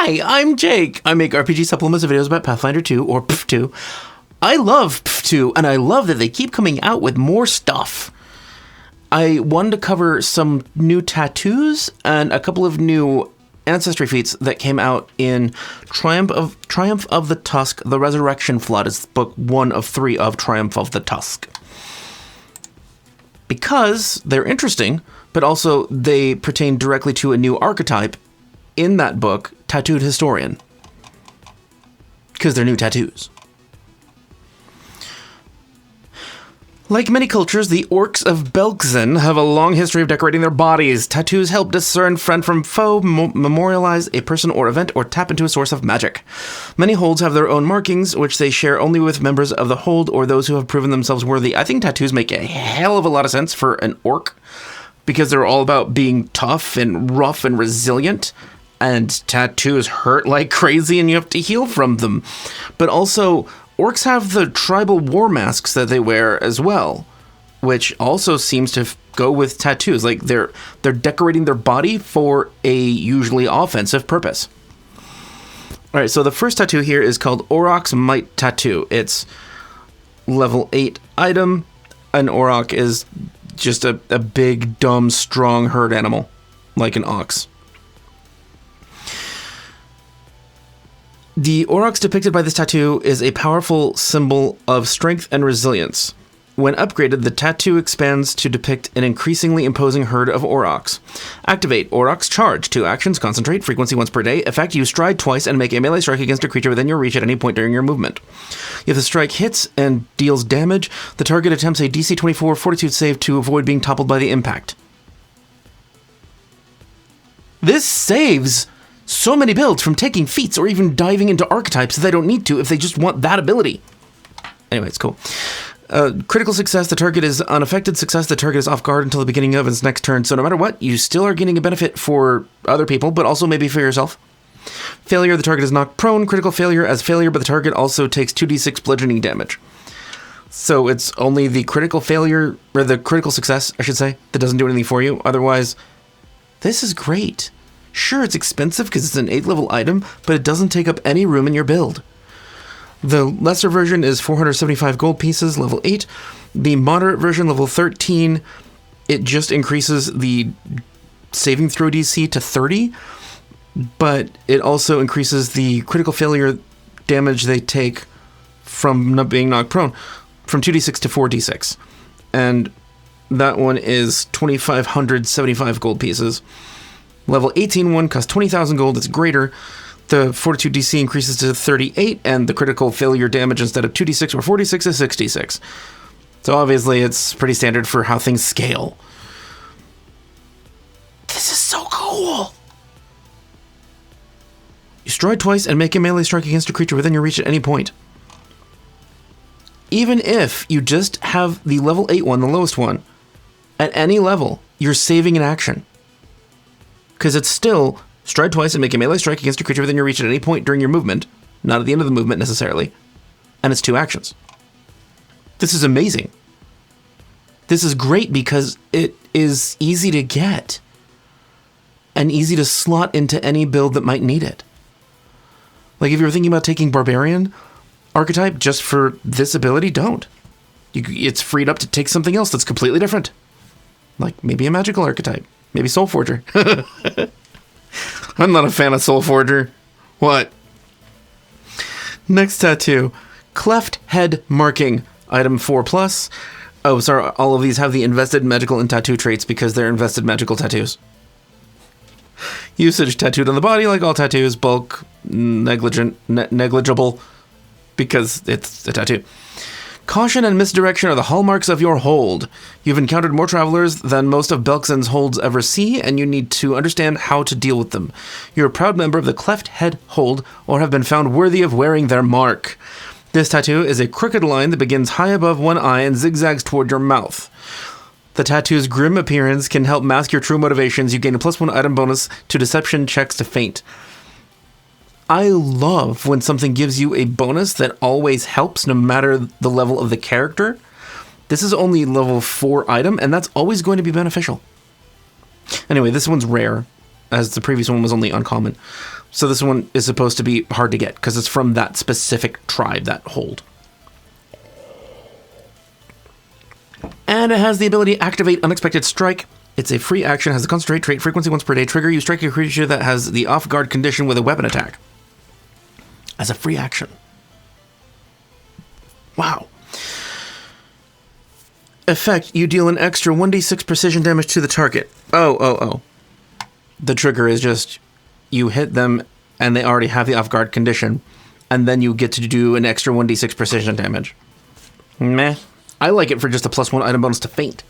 Hi, I'm Jake. I make RPG supplements and videos about Pathfinder 2, or PF2. I love PF2, and I love that they keep coming out with more stuff. I wanted to cover some new tattoos and a couple of new ancestry feats that came out in Triumph of the Tusk. The Resurrection Flood is book 1 of 3 of Triumph of the Tusk. Because they're interesting, but also they pertain directly to a new archetype in that book, Tattooed Historian. Because they're new tattoos. Like many cultures, the orcs of Belkzen have a long history of decorating their bodies. Tattoos help discern friend from foe, memorialize a person or event, or tap into a source of magic. Many holds have their own markings, which they share only with members of the hold or those who have proven themselves worthy. I think tattoos make a hell of a lot of sense for an orc, because they're all about being tough and rough and resilient, and tattoos hurt like crazy and you have to heal from them. But also, orcs have the tribal war masks that they wear as well, which also seems to go with tattoos. Like they're decorating their body for a usually offensive purpose. All right, so the first tattoo here is called Auroch's Might Tattoo. It's level 8 item. An auroch is just a big, dumb, strong herd animal, like an ox. The aurochs depicted by this tattoo is a powerful symbol of strength and resilience. When upgraded, the tattoo expands to depict an increasingly imposing herd of aurochs. Activate Auroch's Charge. 2 actions, concentrate, frequency once per day. Effect, use stride twice and make a melee strike against a creature within your reach at any point during your movement. If the strike hits and deals damage, the target attempts a DC 24 Fortitude save to avoid being toppled by the impact. This saves so many builds from taking feats or even diving into archetypes that they don't need to if they just want that ability. Anyway, it's cool. Critical success, the target is unaffected. Success, the target is off guard until the beginning of its next turn. So no matter what, you still are getting a benefit for other people, but also maybe for yourself. Failure, the target is knocked prone. Critical failure as failure, but the target also takes 2d6 bludgeoning damage. So it's only the critical failure, or the critical success, I should say, that doesn't do anything for you. Otherwise, this is great. Sure, it's expensive because it's an 8th level item, but it doesn't take up any room in your build. The lesser version is 475 gold pieces, level 8. The moderate version, level 13, it just increases the saving throw DC to 30, but it also increases the critical failure damage they take from not being knocked prone from 2d6 to 4d6. And that one is 2,575 gold pieces. Level 18 one costs 20,000 gold, it's greater. The Fortitude DC increases to 38, and the critical failure damage instead of 2d6 or 4d6 is 66. So obviously it's pretty standard for how things scale. This is so cool! You stride twice and make a melee strike against a creature within your reach at any point. Even if you just have the level 8 one, the lowest one, at any level, you're saving an action. Because it's still stride twice and make a melee strike against a creature within your reach at any point during your movement, not at the end of the movement necessarily, and it's 2 actions. This is amazing. This is great because it is easy to get and easy to slot into any build that might need it. Like if you're thinking about taking Barbarian archetype just for this ability, don't. It's freed up to take something else that's completely different. Like maybe a magical archetype. Maybe Soul Forger. I'm not a fan of Soul Forger. What? Next tattoo. Cleft Head Marking. Item 4+. Oh, sorry. All of these have the invested magical and tattoo traits because they're invested magical tattoos. Usage tattooed on the body like all tattoos. Bulk negligible because it's a tattoo. Caution and misdirection are the hallmarks of your hold. You've encountered more travelers than most of Belkzen's holds ever see, and you need to understand how to deal with them. You're a proud member of the Cleft Head Hold, or have been found worthy of wearing their mark. This tattoo is a crooked line that begins high above one eye and zigzags toward your mouth. The tattoo's grim appearance can help mask your true motivations. You gain a +1 item bonus to deception checks to feint. I love when something gives you a bonus that always helps no matter the level of the character. This is only level 4 item, and that's always going to be beneficial. Anyway, this one's rare. as the previous one was only uncommon. So this one is supposed to be hard to get because it's from that specific tribe, that hold. And it has the ability Activate Unexpected Strike. It's a free action, has a concentrate trait, frequency once per day, trigger. You strike a creature that has the off-guard condition with a weapon attack. As a free action. Wow. Effect, you deal an extra 1d6 precision damage to the target. Oh. The trigger is just, you hit them and they already have the off-guard condition, and then you get to do an extra 1d6 precision damage. Meh. I like it for just a +1 item bonus to feint.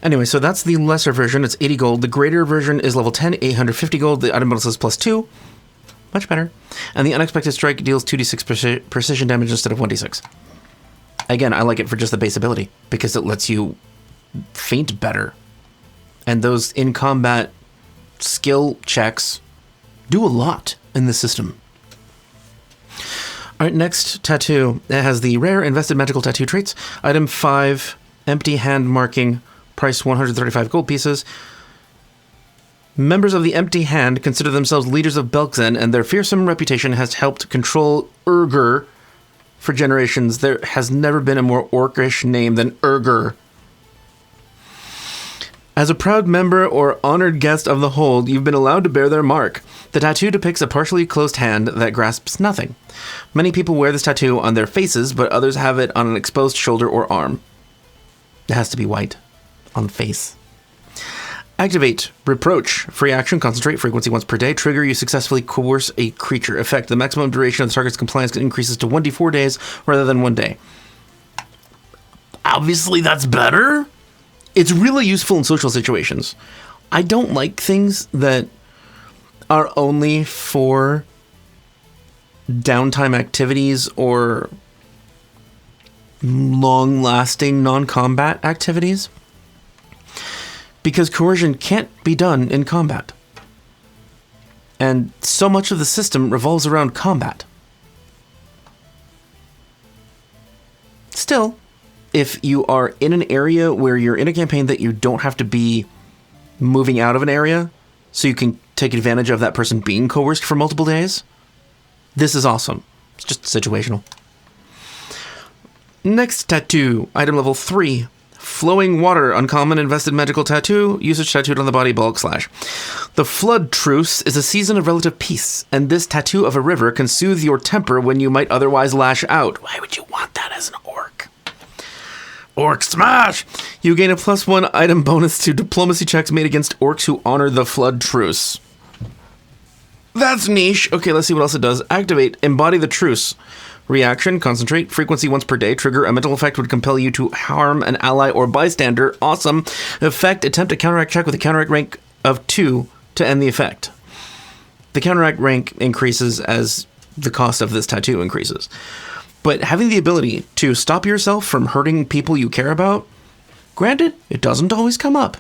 Anyway, so that's the lesser version. It's 80 gold. The greater version is level 10, 850 gold. The item bonus is +2. Much better. And the unexpected strike deals 2d6 precision damage instead of 1d6. Again, I like it for just the base ability because it lets you feint better. And those in-combat skill checks do a lot in the system. All right, next tattoo. It has the rare invested magical tattoo traits. Item 5, empty hand marking, price 135 gold pieces. Members of the Empty Hand consider themselves leaders of Belkzen, and their fearsome reputation has helped control Urgur for generations. There has never been a more orcish name than Urgur. As a proud member or honored guest of the Hold, you've been allowed to bear their mark. The tattoo depicts a partially closed hand that grasps nothing. Many people wear this tattoo on their faces, but others have it on an exposed shoulder or arm. It has to be white on the face. Activate Reproach. Free action, concentrate, frequency once per day. Trigger, you successfully coerce a creature. Effect, the maximum duration of the target's compliance increases to 1d4 days rather than 1 day. Obviously, that's better. It's really useful in social situations. I don't like things that are only for downtime activities or long-lasting non-combat activities, because coercion can't be done in combat. And so much of the system revolves around combat. Still, if you are in an area where you're in a campaign that you don't have to be moving out of an area, so you can take advantage of that person being coerced for multiple days, this is awesome. It's just situational. Next tattoo, item level 3. Flowing Water, uncommon invested magical tattoo, usage tattooed on the body, bulk slash. The Flood Truce is a season of relative peace, and this tattoo of a river can soothe your temper when you might otherwise lash out. Why would you want that as an orc? Orc smash! You gain a +1 item bonus to diplomacy checks made against orcs who honor the Flood Truce. That's niche. Okay, let's see what else it does. Activate Embody the Truce. Reaction, concentrate, frequency once per day, trigger, a mental effect would compel you to harm an ally or bystander. Awesome. Effect, attempt a counteract check with a counteract rank of 2 to end the effect. The counteract rank increases as the cost of this tattoo increases. But having the ability to stop yourself from hurting people you care about, granted, it doesn't always come up.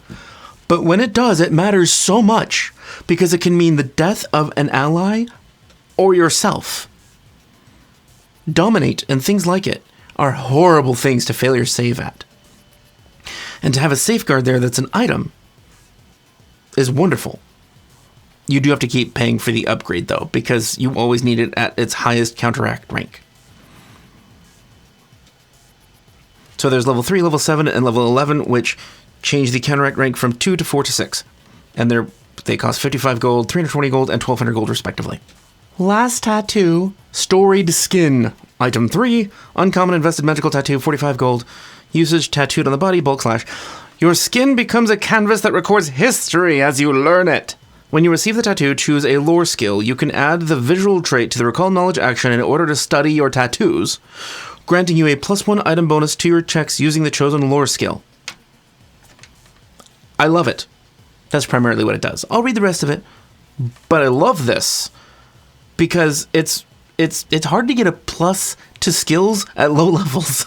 But when it does, it matters so much because it can mean the death of an ally or yourself. Dominate and things like it are horrible things to fail your save at. And to have a safeguard there that's an item is wonderful. You do have to keep paying for the upgrade though, because you always need it at its highest counteract rank. So there's level 3, level 7, and level 11, which change the counteract rank from 2 to 4 to 6. And they cost 55 gold, 320 gold, and 1200 gold respectively. Last tattoo, Storied Skin. Item 3, uncommon invested magical tattoo, 45 gold. Usage tattooed on the body, bulk slash. Your skin becomes a canvas that records history as you learn it. When you receive the tattoo, choose a lore skill. You can add the visual trait to the recall knowledge action in order to study your tattoos, granting you a +1 item bonus to your checks using the chosen lore skill. I love it. That's primarily what it does. I'll read the rest of it, but I love this because it's hard to get a plus to skills at low levels.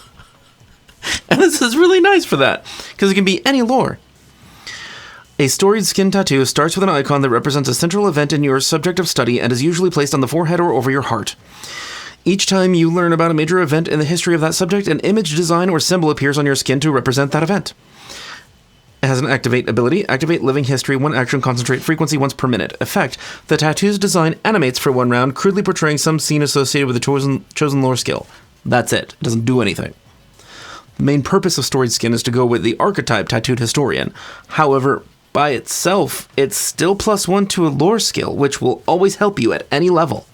And this is really nice for that, because it can be any lore. A storied skin tattoo starts with an icon that represents a central event in your subject of study and is usually placed on the forehead or over your heart. Each time you learn about a major event in the history of that subject, an image, design, or symbol appears on your skin to represent that event. It has an activate ability. Activate living history, 1 action, concentrate frequency once per minute. Effect, the tattoo's design animates for 1 round, crudely portraying some scene associated with a chosen lore skill. That's it. It doesn't do anything. The main purpose of Storied Skin is to go with the archetype Tattooed Historian. However, by itself, it's still +1 to a lore skill, which will always help you at any level.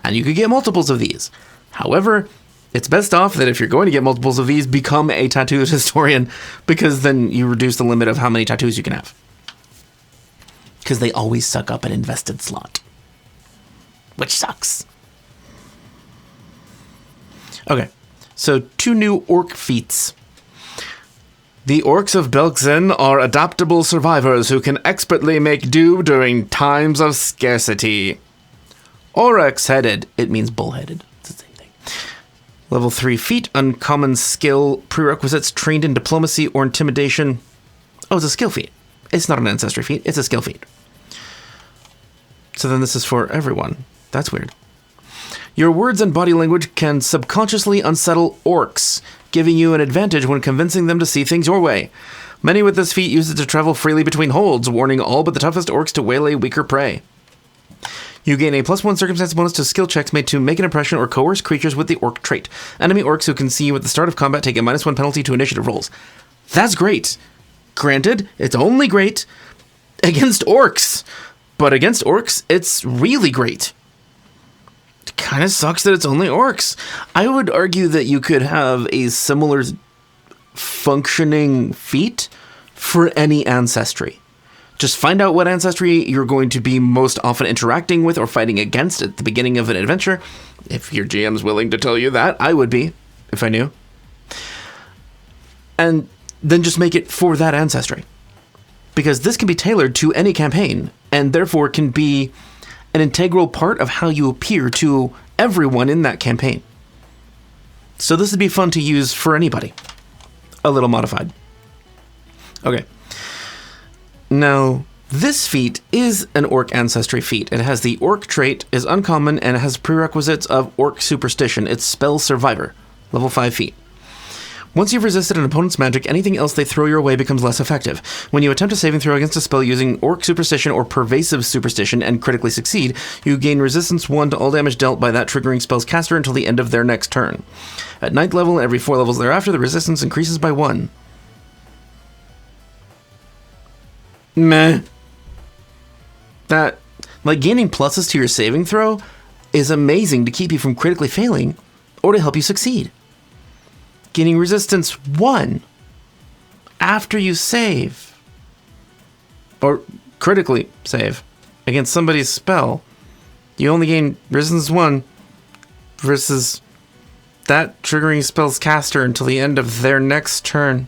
And you could get multiples of these. However, it's best off that if you're going to get multiples of these, become a Tattooed Historian, because then you reduce the limit of how many tattoos you can have. Because they always suck up an invested slot. Which sucks. Okay, so 2 new Orc feats. The Orcs of Belkzen are adaptable survivors who can expertly make do during times of scarcity. Oryx-headed, it means bullheaded. It's the same thing. Level 3 feat, uncommon skill, prerequisites, trained in diplomacy or intimidation. Oh, it's a skill feat. It's not an ancestry feat, it's a skill feat. So then this is for everyone. That's weird. Your words and body language can subconsciously unsettle orcs, giving you an advantage when convincing them to see things your way. Many with this feat use it to travel freely between holds, warning all but the toughest orcs to waylay weaker prey. You gain a +1 circumstance bonus to skill checks made to make an impression or coerce creatures with the orc trait. Enemy orcs who can see you at the start of combat take a -1 penalty to initiative rolls. That's great. Granted, it's only great against orcs, but against orcs, it's really great. It kind of sucks that it's only orcs. I would argue that you could have a similar functioning feat for any ancestry. Just find out what ancestry you're going to be most often interacting with or fighting against at the beginning of an adventure. If your GM's willing to tell you that, I would be, if I knew. And then just make it for that ancestry. Because this can be tailored to any campaign, and therefore can be an integral part of how you appear to everyone in that campaign. So this would be fun to use for anybody. A little modified. Okay. Now, this feat is an Orc ancestry feat. It has the Orc trait, is uncommon, and it has prerequisites of Orc superstition. It's Spell Survivor, level 5 feat. Once you've resisted an opponent's magic, anything else they throw your way becomes less effective. When you attempt a saving throw against a spell using Orc superstition or pervasive superstition and critically succeed, you gain resistance 1 to all damage dealt by that triggering spell's caster until the end of their next turn. At 9th level and every 4 levels thereafter, the resistance increases by 1. Meh. That, like, gaining pluses to your saving throw is amazing to keep you from critically failing or to help you succeed. Gaining resistance 1 after you save, or critically save, against somebody's spell, you only gain resistance 1 versus that triggering spell's caster until the end of their next turn.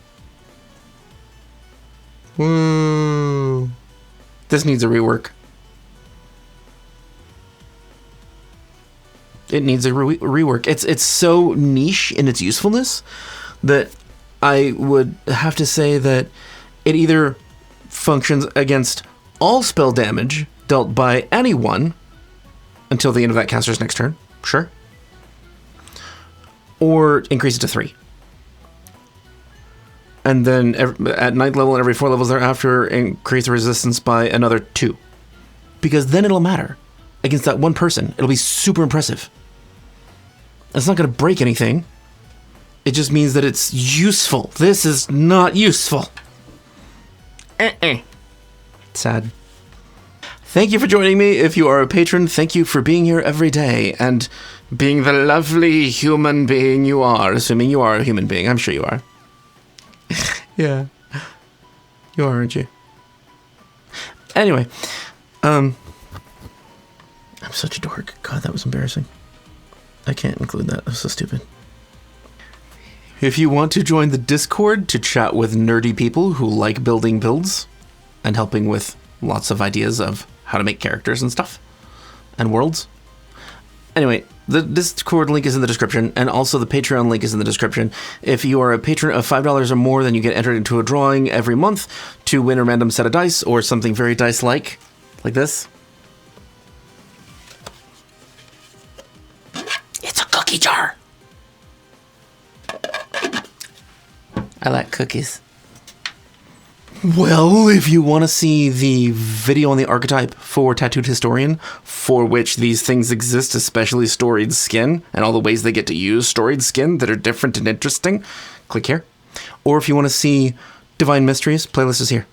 Woo. This needs a rework. It needs a rework. It's so niche in its usefulness that I would have to say that it either functions against all spell damage dealt by anyone until the end of that caster's next turn, sure, or increase it to 3. And then at 9th level and every 4 levels thereafter, increase the resistance by another 2. Because then it'll matter. Against that one person, it'll be super impressive. It's not going to break anything. It just means that it's useful. This is not useful. Sad. Thank you for joining me. If you are a patron, thank you for being here every day and being the lovely human being you are. Assuming you are a human being. I'm sure you are. Yeah. You are, aren't you? Anyway. I'm such a dork. God, that was embarrassing. I can't include that. That's so stupid. If you want to join the Discord to chat with nerdy people who like building builds and helping with lots of ideas of how to make characters and stuff and worlds. Anyway, the Discord link is in the description, and also the Patreon link is in the description. If you are a patron of $5 or more, then you get entered into a drawing every month to win a random set of dice or something very dice-like, like this. It's a cookie jar. I like cookies. Well, if you want to see the video on the archetype for Tattooed Historian, for which these things exist, especially storied skin, and all the ways they get to use storied skin that are different and interesting, click here. Or if you want to see Divine Mysteries, playlist is here.